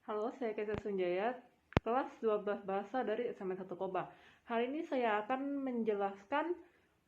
Halo, saya Kesa Sunjaya, kelas 12 Bahasa dari SMA 1 Koba. Hari ini saya akan menjelaskan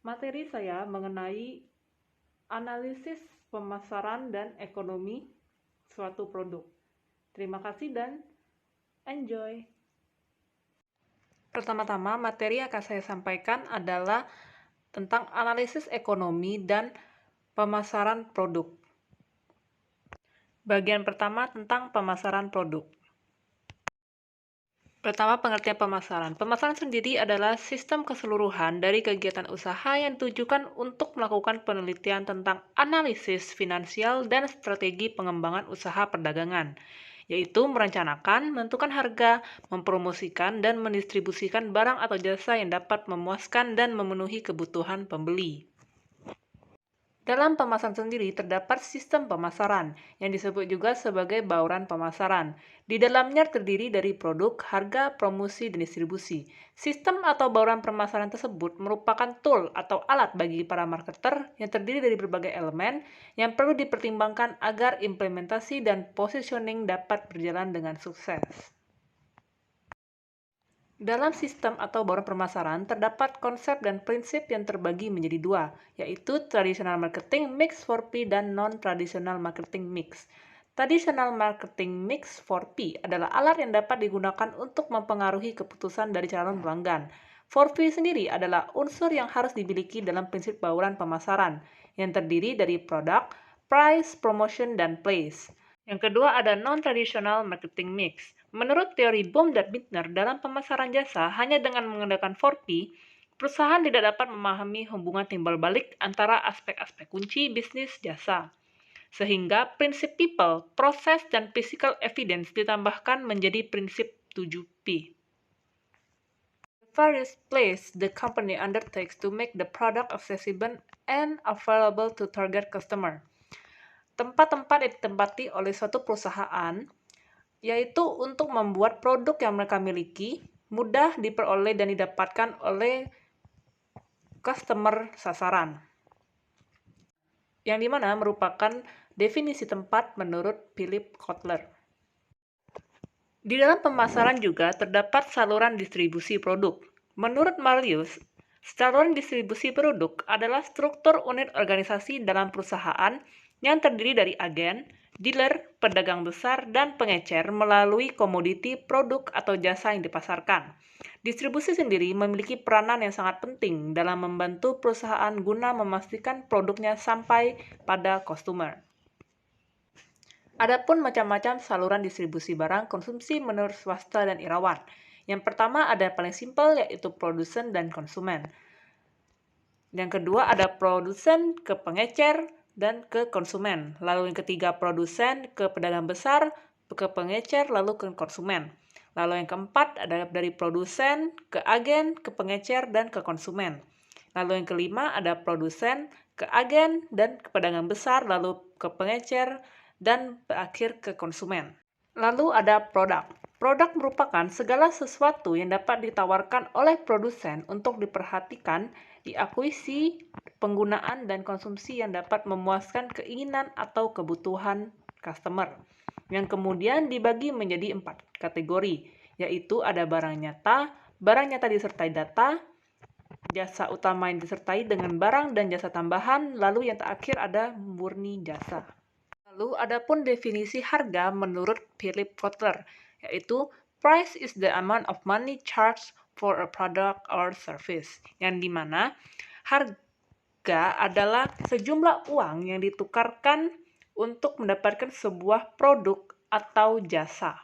materi saya mengenai analisis pemasaran dan ekonomi suatu produk. Terima kasih dan enjoy! Pertama-tama, materi yang akan saya sampaikan adalah tentang analisis ekonomi dan pemasaran produk. Bagian pertama tentang pemasaran produk. Pertama, pengertian pemasaran. Pemasaran sendiri adalah sistem keseluruhan dari kegiatan usaha yang ditujukan untuk melakukan penelitian tentang analisis finansial dan strategi pengembangan usaha perdagangan, yaitu merencanakan, menentukan harga, mempromosikan, dan mendistribusikan barang atau jasa yang dapat memuaskan dan memenuhi kebutuhan pembeli. Dalam pemasaran sendiri terdapat sistem pemasaran, yang disebut juga sebagai bauran pemasaran. Di dalamnya terdiri dari produk, harga, promosi, dan distribusi. Sistem atau bauran pemasaran tersebut merupakan tool atau alat bagi para marketer yang terdiri dari berbagai elemen yang perlu dipertimbangkan agar implementasi dan positioning dapat berjalan dengan sukses. Dalam sistem atau bauran pemasaran, terdapat konsep dan prinsip yang terbagi menjadi dua, yaitu traditional marketing mix 4P dan non-traditional marketing mix. Traditional marketing mix 4P adalah alat yang dapat digunakan untuk mempengaruhi keputusan dari calon pelanggan. 4P sendiri adalah unsur yang harus dimiliki dalam prinsip bauran pemasaran, yang terdiri dari product, price, promotion, dan place. Yang kedua ada non-traditional marketing mix. Menurut teori Bohm dan Bittner, dalam pemasaran jasa, hanya dengan menggunakan 4P, perusahaan tidak dapat memahami hubungan timbal balik antara aspek-aspek kunci bisnis jasa. Sehingga prinsip people, proses, dan physical evidence ditambahkan menjadi prinsip 7P. Various place the company undertakes to make the product accessible and available to target customer. Tempat-tempat yang ditempati oleh suatu perusahaan, yaitu untuk membuat produk yang mereka miliki mudah diperoleh dan didapatkan oleh customer sasaran, yang dimana merupakan definisi tempat menurut Philip Kotler. Di dalam pemasaran juga terdapat saluran distribusi produk. Menurut Marius, saluran distribusi produk adalah struktur unit organisasi dalam perusahaan yang terdiri dari agen, dealer, pedagang besar, dan pengecer melalui komoditi, produk, atau jasa yang dipasarkan. Distribusi sendiri memiliki peranan yang sangat penting dalam membantu perusahaan guna memastikan produknya sampai pada konsumer. Adapun macam-macam saluran distribusi barang konsumsi menurut swasta dan irawan. Yang pertama ada paling simpel, yaitu produsen dan konsumen. Yang kedua ada produsen ke pengecer dan ke konsumen. Lalu yang ketiga produsen ke pedagang besar, ke pengecer, lalu ke konsumen. Lalu yang keempat ada dari produsen ke agen, ke pengecer, dan ke konsumen. Lalu yang kelima ada produsen ke agen dan ke pedagang besar, lalu ke pengecer, dan berakhir ke konsumen. Lalu ada produk. Produk merupakan segala sesuatu yang dapat ditawarkan oleh produsen untuk diperhatikan, diakuisisi, penggunaan, dan konsumsi yang dapat memuaskan keinginan atau kebutuhan customer, yang kemudian dibagi menjadi 4 kategori, yaitu ada barang nyata disertai data, jasa utama yang disertai dengan barang dan jasa tambahan, lalu yang terakhir ada murni jasa. Lalu adapun definisi harga menurut Philip Kotler, yaitu price is the amount of money charged for a product or service, yang dimana harga adalah sejumlah uang yang ditukarkan untuk mendapatkan sebuah produk atau jasa.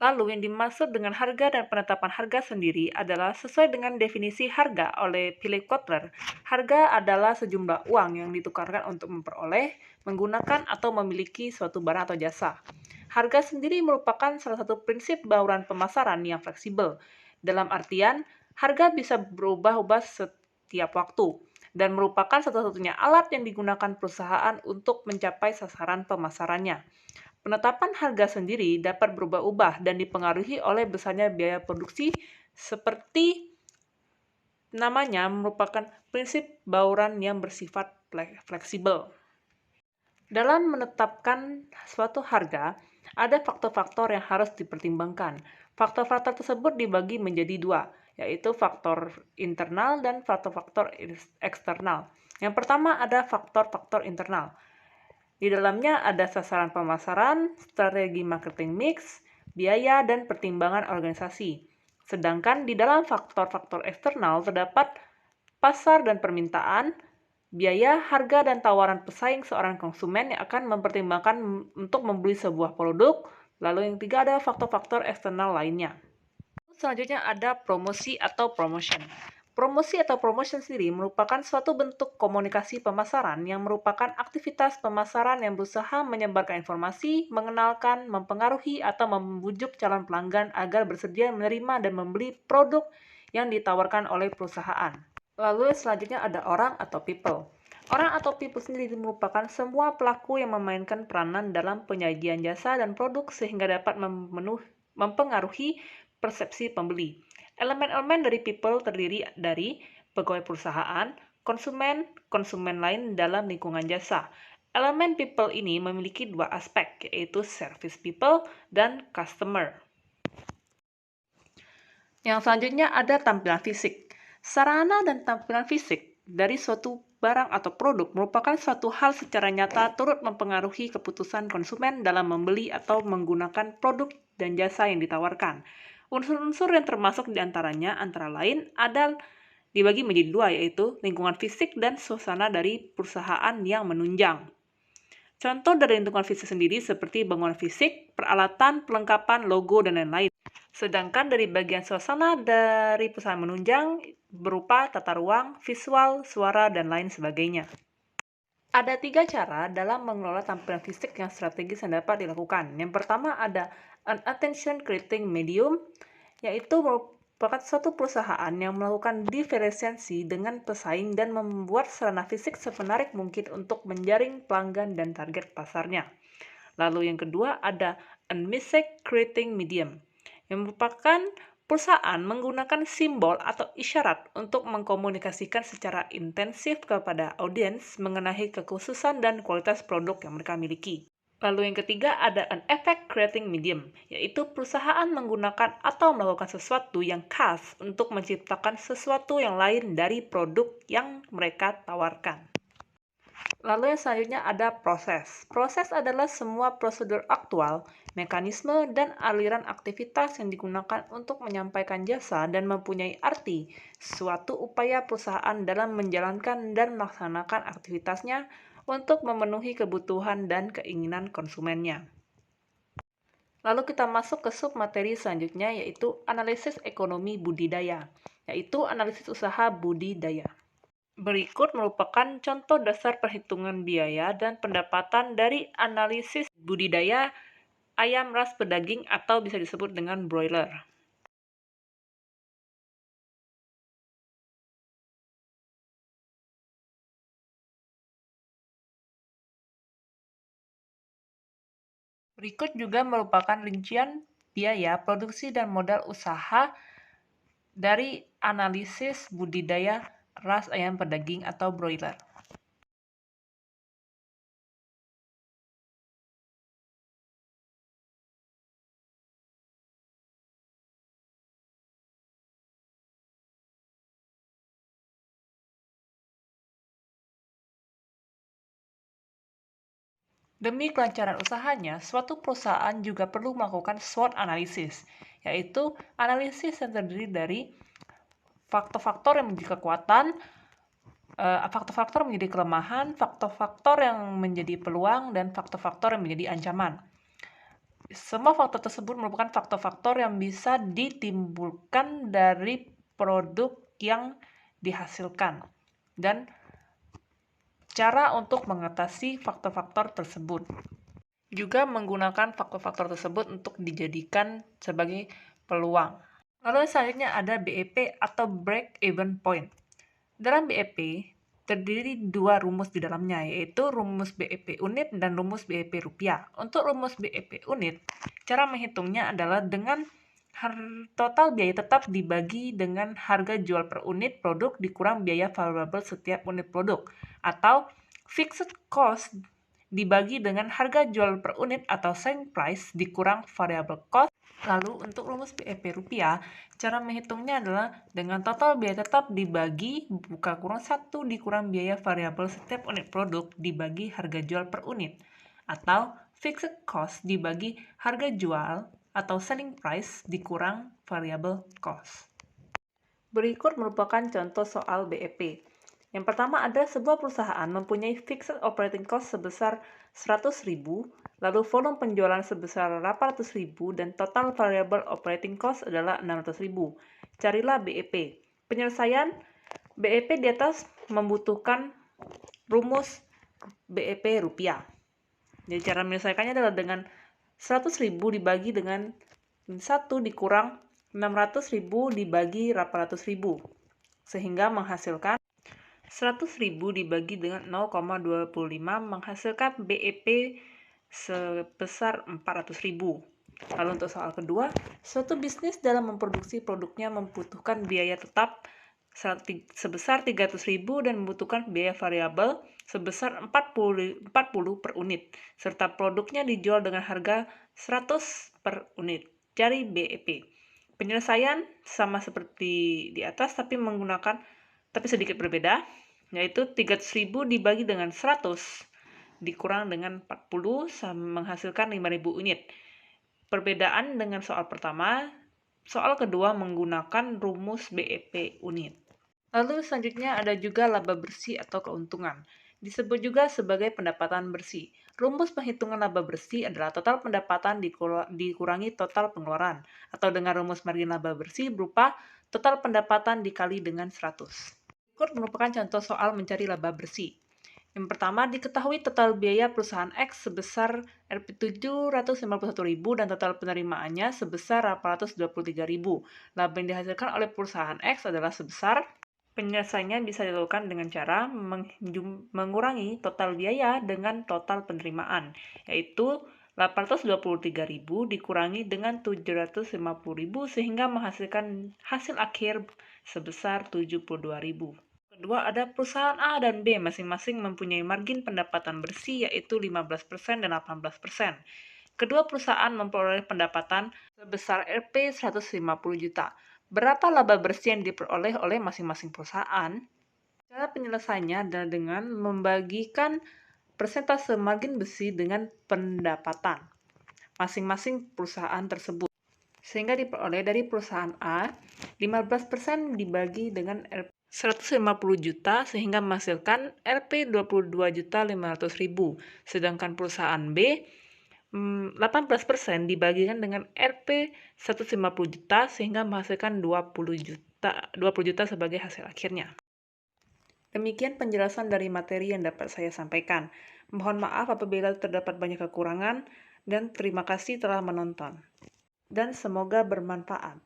Lalu yang dimaksud dengan harga dan penetapan harga sendiri adalah sesuai dengan definisi harga oleh Philip Kotler. Harga adalah sejumlah uang yang ditukarkan untuk memperoleh, menggunakan, atau memiliki suatu barang atau jasa. Harga sendiri merupakan salah satu prinsip bauran pemasaran yang fleksibel. Dalam artian, harga bisa berubah-ubah setiap waktu dan merupakan satu-satunya alat yang digunakan perusahaan untuk mencapai sasaran pemasarannya. Penetapan harga sendiri dapat berubah-ubah dan dipengaruhi oleh besarnya biaya produksi, seperti namanya merupakan prinsip bauran yang bersifat fleksibel. Dalam menetapkan suatu harga, ada faktor-faktor yang harus dipertimbangkan. Faktor-faktor tersebut dibagi menjadi dua, yaitu faktor internal dan faktor-faktor eksternal. Yang pertama ada faktor-faktor internal. Di dalamnya ada sasaran pemasaran, strategi marketing mix, biaya, dan pertimbangan organisasi. Sedangkan di dalam faktor-faktor eksternal terdapat pasar dan permintaan, biaya, harga, dan tawaran pesaing seorang konsumen yang akan mempertimbangkan untuk membeli sebuah produk. Lalu yang ketiga ada faktor-faktor eksternal lainnya. Selanjutnya ada promosi atau promotion. Promosi atau promotion sendiri merupakan suatu bentuk komunikasi pemasaran yang merupakan aktivitas pemasaran yang berusaha menyebarkan informasi, mengenalkan, mempengaruhi, atau membujuk calon pelanggan agar bersedia menerima dan membeli produk yang ditawarkan oleh perusahaan. Lalu selanjutnya ada orang atau people. Orang atau people sendiri merupakan semua pelaku yang memainkan peranan dalam penyajian jasa dan produk sehingga dapat mempengaruhi persepsi pembeli. Elemen-elemen dari people terdiri dari pegawai perusahaan, konsumen, konsumen lain dalam lingkungan jasa. Elemen people ini memiliki dua aspek, yaitu service people dan customer. Yang selanjutnya ada tampilan fisik. Sarana dan tampilan fisik dari suatu barang atau produk merupakan suatu hal secara nyata turut mempengaruhi keputusan konsumen dalam membeli atau menggunakan produk dan jasa yang ditawarkan. Unsur-unsur yang termasuk di antaranya antara lain ada dibagi menjadi dua, yaitu lingkungan fisik dan suasana dari perusahaan yang menunjang. Contoh dari lingkungan fisik sendiri seperti bangunan fisik, peralatan, perlengkapan, logo, dan lain-lain. Sedangkan dari bagian suasana dari perusahaan menunjang berupa tata ruang, visual, suara, dan lain sebagainya. Ada 3 cara dalam mengelola tampilan fisik yang strategis yang dapat dilakukan. Yang pertama ada an attention creating medium, yaitu merupakan suatu perusahaan yang melakukan diferensiasi dengan pesaing dan membuat sarana fisik semenarik mungkin untuk menjaring pelanggan dan target pasarnya. Lalu yang kedua ada an message creating medium, yang merupakan perusahaan menggunakan simbol atau isyarat untuk mengkomunikasikan secara intensif kepada audiens mengenai kekhususan dan kualitas produk yang mereka miliki. Lalu yang ketiga ada an effect creating medium, yaitu perusahaan menggunakan atau melakukan sesuatu yang khas untuk menciptakan sesuatu yang lain dari produk yang mereka tawarkan. Lalu yang selanjutnya ada proses. Proses adalah semua prosedur aktual, mekanisme, dan aliran aktivitas yang digunakan untuk menyampaikan jasa dan mempunyai arti suatu upaya perusahaan dalam menjalankan dan melaksanakan aktivitasnya untuk memenuhi kebutuhan dan keinginan konsumennya. Lalu kita masuk ke submateri selanjutnya, yaitu analisis ekonomi budidaya, yaitu analisis usaha budidaya. Berikut merupakan contoh dasar perhitungan biaya dan pendapatan dari analisis budidaya ayam ras pedaging atau bisa disebut dengan broiler. Berikut juga merupakan rincian biaya, produksi, dan modal usaha dari analisis budidaya ras ayam pedaging atau broiler. Demi kelancaran usahanya, suatu perusahaan juga perlu melakukan SWOT analysis, yaitu analisis yang terdiri dari faktor-faktor yang menjadi kekuatan, faktor-faktor menjadi kelemahan, faktor-faktor yang menjadi peluang, dan faktor-faktor yang menjadi ancaman. Semua faktor tersebut merupakan faktor-faktor yang bisa ditimbulkan dari produk yang dihasilkan dan cara untuk mengatasi faktor-faktor tersebut. Juga menggunakan faktor-faktor tersebut untuk dijadikan sebagai peluang. Lalu selanjutnya ada BEP atau Break Even Point. Dalam BEP terdiri dua rumus di dalamnya, yaitu rumus BEP unit dan rumus BEP rupiah. Untuk rumus BEP unit, cara menghitungnya adalah dengan total biaya tetap dibagi dengan harga jual per unit produk dikurang biaya variabel setiap unit produk, atau fixed cost dibagi dengan harga jual per unit atau selling price dikurang variable cost. Lalu untuk rumus BEP rupiah, cara menghitungnya adalah dengan total biaya tetap dibagi buka kurung 1 dikurang biaya variabel setiap unit produk dibagi harga jual per unit, atau fixed cost dibagi harga jual atau selling price dikurang variable cost. Berikut merupakan contoh soal BEP. Yang pertama ada sebuah perusahaan mempunyai fixed operating cost sebesar 100.000, lalu volume penjualan sebesar 800.000 dan total variable operating cost adalah 600.000. Carilah BEP. Penyelesaian BEP di atas membutuhkan rumus BEP rupiah. Jadi cara menyelesaikannya adalah dengan 100.000 dibagi dengan 1 dikurang 600.000 dibagi 800.000, sehingga menghasilkan 100.000 dibagi dengan 0,25 menghasilkan BEP sebesar 400.000. Lalu untuk soal kedua, suatu bisnis dalam memproduksi produknya membutuhkan biaya tetap sebesar 300.000 dan membutuhkan biaya variabel sebesar 40 per unit, serta produknya dijual dengan harga 100 per unit. Cari BEP. Penyelesaian sama seperti di atas tapi sedikit berbeda, yaitu 300.000 dibagi dengan 100 dikurang dengan 40 menghasilkan 5.000 unit. Perbedaan dengan soal pertama, soal kedua menggunakan rumus BEP unit. Lalu selanjutnya ada juga laba bersih atau keuntungan. Disebut juga sebagai pendapatan bersih. Rumus penghitungan laba bersih adalah total pendapatan dikurangi total pengeluaran, atau dengan rumus margin laba bersih berupa total pendapatan dikali dengan 100. Berikut merupakan contoh soal mencari laba bersih. Yang pertama, diketahui total biaya perusahaan X sebesar Rp751.000 dan total penerimaannya sebesar Rp823.000. Laba yang dihasilkan oleh perusahaan X adalah sebesar. Penyelesaiannya bisa dilakukan dengan cara mengurangi total biaya dengan total penerimaan, yaitu 823.000 dikurangi dengan 750.000 sehingga menghasilkan hasil akhir sebesar 72.000. Kedua, ada perusahaan A dan B masing-masing mempunyai margin pendapatan bersih yaitu 15% dan 18%. Kedua perusahaan memperoleh pendapatan sebesar Rp 150 juta. Berapa laba bersih yang diperoleh oleh masing-masing perusahaan? Cara penyelesaiannya adalah dengan membagikan persentase margin bersih dengan pendapatan masing-masing perusahaan tersebut. Sehingga diperoleh dari perusahaan A, 15% dibagi dengan Rp 150 juta sehingga menghasilkan Rp 22.500.000. Sedangkan perusahaan B, 18% dibagikan dengan Rp 150 juta sehingga menghasilkan 20 juta sebagai hasil akhirnya. Demikian penjelasan dari materi yang dapat saya sampaikan. Mohon maaf apabila terdapat banyak kekurangan dan terima kasih telah menonton. Dan semoga bermanfaat.